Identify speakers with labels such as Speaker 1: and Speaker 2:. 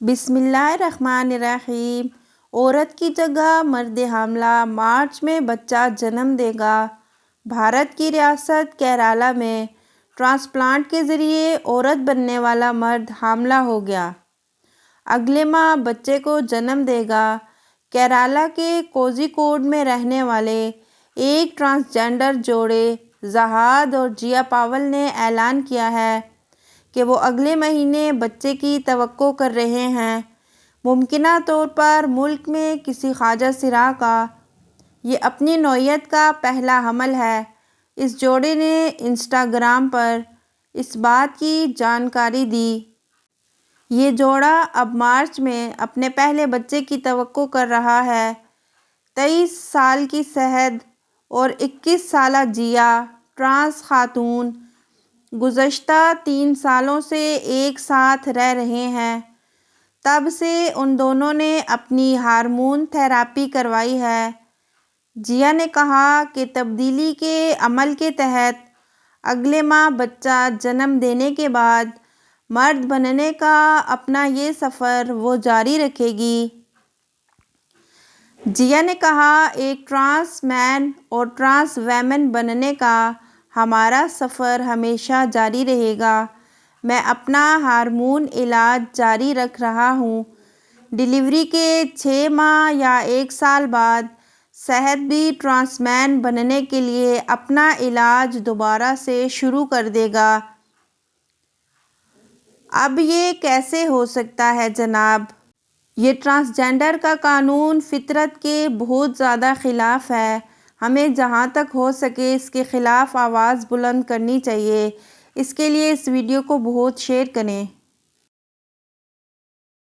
Speaker 1: بسم اللہ الرحمن الرحیم۔ عورت کی جگہ مرد حاملہ مارچ میں بچہ جنم دے گا۔ بھارت کی ریاست کیرالہ میں ٹرانسپلانٹ کے ذریعے عورت بننے والا مرد حاملہ ہو گیا۔ اگلے ماہ بچے کو جنم دے گا۔ کیرالہ کے کوزیکوڈ میں رہنے والے ایک ٹرانسجینڈر جوڑے زہاد اور جیا پاول نے اعلان کیا ہے کہ وہ اگلے مہینے بچے کی توقع کر رہے ہیں۔ ممکنہ طور پر ملک میں کسی خواجہ سراء کا یہ اپنی نوعیت کا پہلا حمل ہے۔ اس جوڑے نے انسٹاگرام پر اس بات کی جانکاری دی۔ یہ جوڑا اب مارچ میں اپنے پہلے بچے کی توقع کر رہا ہے۔ 23 سال کی شہد اور 21 سالہ جیا ٹرانس خاتون گزشتہ 3 سالوں سے ایک ساتھ رہ رہے ہیں۔ تب سے ان دونوں نے اپنی ہارمون تھراپی کروائی ہے۔ جیا نے کہا کہ تبدیلی کے عمل کے تحت اگلے ماہ بچہ جنم دینے کے بعد مرد بننے کا اپنا یہ سفر وہ جاری رکھے گی۔ جیا نے کہا، ایک ٹرانس مین اور ٹرانس ویمن بننے کا ہمارا سفر ہمیشہ جاری رہے گا۔ میں اپنا ہارمون علاج جاری رکھ رہا ہوں۔ ڈیلیوری کے 6 ماہ یا 1 سال بعد شہد بھی ٹرانس مین بننے کے لیے اپنا علاج دوبارہ سے شروع کر دے گا۔ اب یہ کیسے ہو سکتا ہے جناب؟ یہ ٹرانسجینڈر کا قانون فطرت کے بہت زیادہ خلاف ہے۔ ہمیں جہاں تک ہو سکے اس کے خلاف آواز بلند کرنی چاہیے۔ اس کے لیے اس ویڈیو کو بہت شیئر کریں۔